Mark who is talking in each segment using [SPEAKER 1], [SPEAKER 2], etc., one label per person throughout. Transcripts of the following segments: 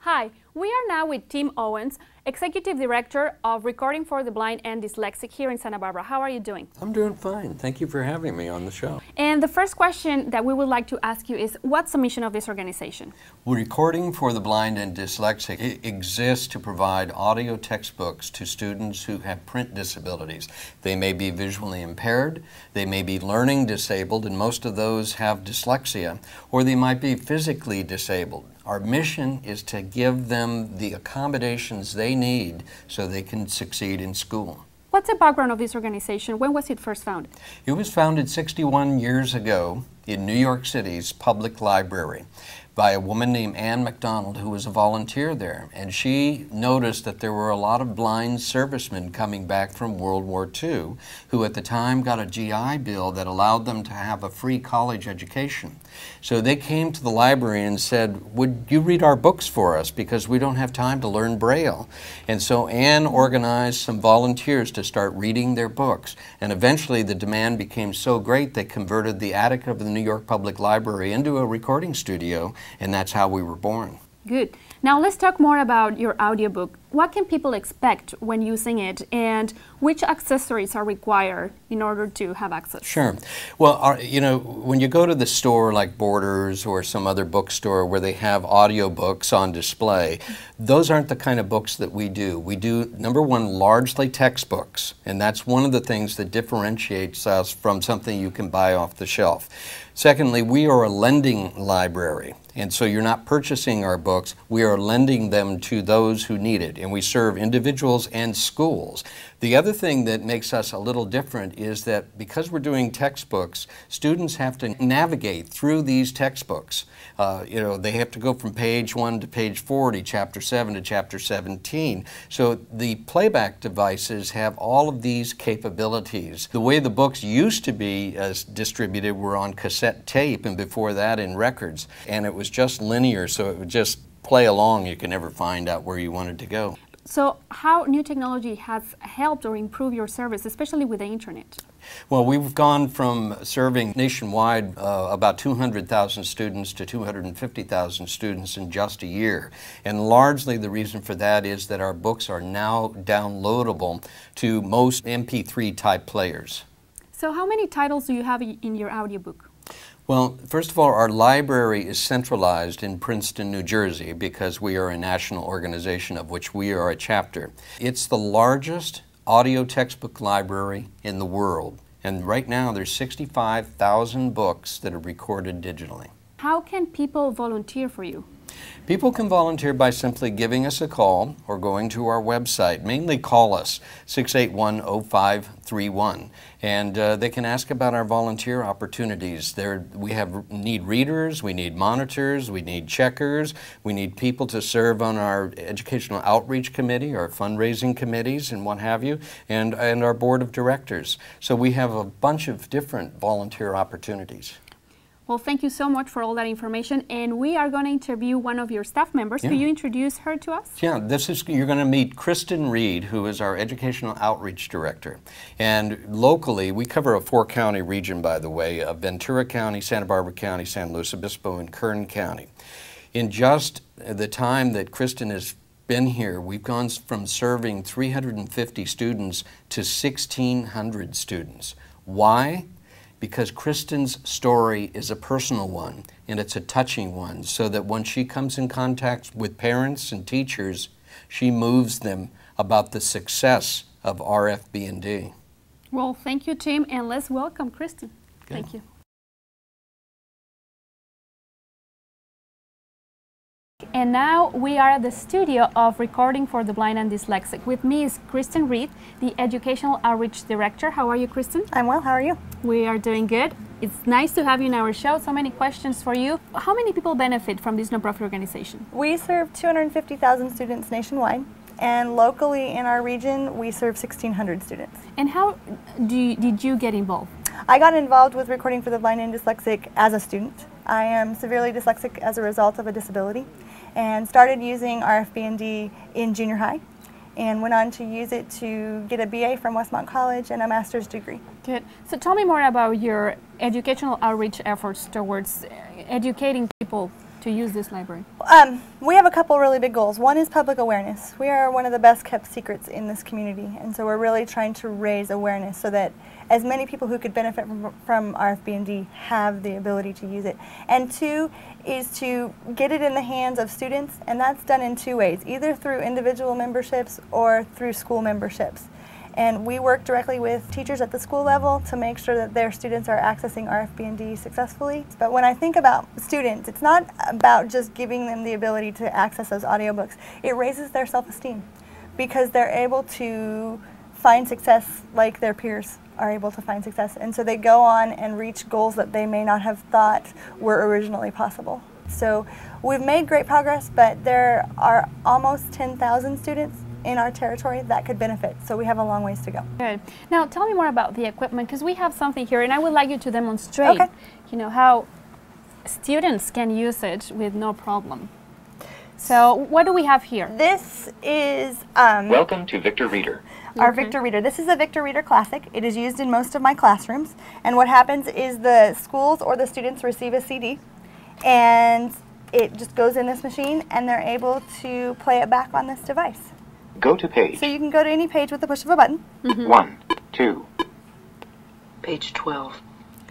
[SPEAKER 1] Hi, we are now with Tim Owens, Executive Director of Recording for the Blind and Dyslexic here in Santa Barbara. How are you doing?
[SPEAKER 2] I'm doing fine. Thank you for having me on the show.
[SPEAKER 1] And the first question that we would like to ask you is, what's the mission of this organization?
[SPEAKER 2] Recording for the Blind and Dyslexic exists to provide audio textbooks to students who have print disabilities. They may be visually impaired, they may be learning disabled, and most of those have dyslexia, or they might be physically disabled. Our mission is to give them the accommodations they need so they can succeed in school.
[SPEAKER 1] What's the background of this organization? When was it first founded?
[SPEAKER 2] It was founded 61 years ago in New York City's public library by a woman named Anne McDonald, who was a volunteer there. And she noticed that there were a lot of blind servicemen coming back from World War II who at the time got a GI Bill that allowed them to have a free college education. So they came to the library and said, would you read our books for us because we don't have time to learn Braille? And so Anne organized some volunteers to start reading their books. And eventually the demand became so great they converted the attic of the New York Public Library into a recording studio, and that's how we were born.
[SPEAKER 1] Good. Now let's talk more about your audiobook. What can people expect when using it, and which accessories are required in order to have access?
[SPEAKER 2] Sure. Well, you know, when you go to the store like Borders or some other bookstore where they have audiobooks on display, those aren't the kind of books that we do. We do, number one, largely textbooks, and that's one of the things that differentiates us from something you can buy off the shelf. Secondly, we are a lending library, and so you're not purchasing our books, we are lending them to those who need it, and we serve individuals and schools. The other thing that makes us a little different is that because we're doing textbooks, students have to navigate through these textbooks. You know, they have to go from page 1 to page 40, chapter 7 to chapter 17. So the playback devices have all of these capabilities. The way the books used to be distributed were on cassette tape, and before that in records, and it was just linear, so it would just play along. You could never find out where you wanted to go.
[SPEAKER 1] So how new technology has helped or improved your service, especially with the internet?
[SPEAKER 2] Well, we've gone from serving nationwide about 200,000 students to 250,000 students in just a year. And largely the reason for that is that our books are now downloadable to most MP3 type players.
[SPEAKER 1] So how many titles do you have in your audiobook?
[SPEAKER 2] Well, first of all, our library is centralized in Princeton, New Jersey, because we are a national organization of which we are a chapter. It's the largest audio textbook library in the world, and right now there's 65,000 books that are recorded digitally.
[SPEAKER 1] How can people volunteer for you?
[SPEAKER 2] People can volunteer by simply giving us a call or going to our website. Mainly call us, 681-0531, and they can ask about our volunteer opportunities. We need readers, we need monitors, we need checkers, we need people to serve on our educational outreach committee, our fundraising committees and what have you, and our board of directors. So we have a bunch of different volunteer opportunities.
[SPEAKER 1] Well, thank you so much for all that information, and we are going to interview one of your staff members.
[SPEAKER 2] Yeah.
[SPEAKER 1] Could you introduce her to us?
[SPEAKER 2] Yeah, you're going to meet Kristen Reed, who is our Educational Outreach Director. And locally, we cover a 4-county region, by the way, of Ventura County, Santa Barbara County, San Luis Obispo, and Kern County. In just the time that Kristen has been here, we've gone from serving 350 students to 1,600 students. Why? Because Kristen's story is a personal one, and it's a touching one, so that when she comes in contact with parents and teachers, she moves them about the success of Rfb&D.
[SPEAKER 1] Well, thank you, Tim, and let's welcome Kristen.
[SPEAKER 2] Okay.
[SPEAKER 1] Thank you. And now we are at the studio of Recording for the Blind and Dyslexic. With me is Kristen Reed, the Educational Outreach Director. How are you, Kristen?
[SPEAKER 3] I'm well. How are you?
[SPEAKER 1] We are doing good. It's nice to have you in our show. So many questions for you. How many people benefit from this nonprofit organization?
[SPEAKER 3] We serve 250,000 students nationwide, and locally in our region, we serve 1,600 students.
[SPEAKER 1] And how did you get involved?
[SPEAKER 3] I got involved with Recording for the Blind and Dyslexic as a student. I am severely dyslexic as a result of a disability, and started using Rfb&D in junior high, and went on to use it to get a BA from Westmont College and a master's degree.
[SPEAKER 1] Good. So tell me more about your educational outreach efforts towards educating people to use this library?
[SPEAKER 3] We have a couple really big goals. One is public awareness. We are one of the best kept secrets in this community, and so we're really trying to raise awareness so that as many people who could benefit from Rfb&D have the ability to use it. And two is to get it in the hands of students, and that's done in two ways, either through individual memberships or through school memberships. And we work directly with teachers at the school level to make sure that their students are accessing Rfb&D successfully. But when I think about students, it's not about just giving them the ability to access those audiobooks. It raises their self-esteem because they're able to find success like their peers are able to find success. And so they go on and reach goals that they may not have thought were originally possible. So we've made great progress, but there are almost 10,000 students in our territory that could benefit, so we have a long ways to go.
[SPEAKER 1] Good. Now tell me more about the equipment, because we have something here and I would like you to demonstrate how students can use it with no problem. So what do we have here?
[SPEAKER 3] This is
[SPEAKER 4] Welcome to Victor Reader.
[SPEAKER 3] Our Victor Reader. This is a Victor Reader Classic. It is used in most of my classrooms, and what happens is the schools or the students receive a CD and it just goes in this machine and they're able to play it back on this device.
[SPEAKER 4] Go to page.
[SPEAKER 3] So you can go to any page with the push of a button.
[SPEAKER 4] 1, 2.
[SPEAKER 5] Page 12.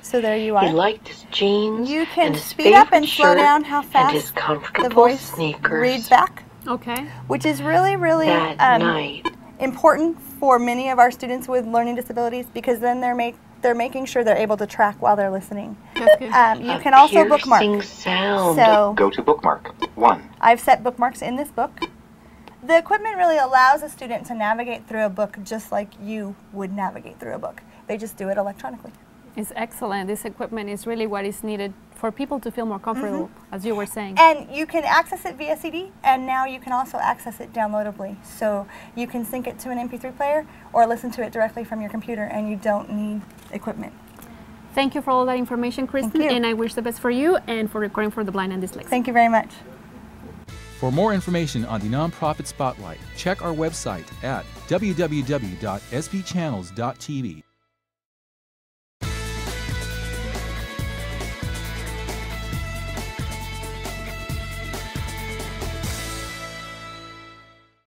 [SPEAKER 3] So there you are.
[SPEAKER 5] He liked his jeans.
[SPEAKER 3] You can
[SPEAKER 5] and his
[SPEAKER 3] speed up and
[SPEAKER 5] favorite
[SPEAKER 3] slow
[SPEAKER 5] shirt
[SPEAKER 3] down how
[SPEAKER 5] and his
[SPEAKER 3] fast
[SPEAKER 5] comfortable
[SPEAKER 3] the voice
[SPEAKER 5] sneakers.
[SPEAKER 3] reads back.
[SPEAKER 1] Okay.
[SPEAKER 3] Which is really, really
[SPEAKER 5] That night.
[SPEAKER 3] important for many of our students with learning disabilities, because then they're making sure they're able to track while they're listening.
[SPEAKER 1] That's good.
[SPEAKER 3] You can also bookmark.
[SPEAKER 5] Piercing sound.
[SPEAKER 3] So
[SPEAKER 4] Go to bookmark. 1.
[SPEAKER 3] I've set bookmarks in this book. The equipment really allows a student to navigate through a book just like you would navigate through a book. They just do it electronically.
[SPEAKER 1] It's excellent. This equipment is really what is needed for people to feel more comfortable, as you were saying.
[SPEAKER 3] And you can access it via CD, and now you can also access it downloadably. So you can sync it to an MP3 player or listen to it directly from your computer, and you don't need equipment.
[SPEAKER 1] Thank you for all that information, Kristen,
[SPEAKER 3] Thank you.
[SPEAKER 1] and I wish the best for you and for Recording for the Blind and Dyslexic.
[SPEAKER 3] Thank you very much.
[SPEAKER 6] For more information on the Nonprofit Spotlight, check our website at www.sbchannels.tv.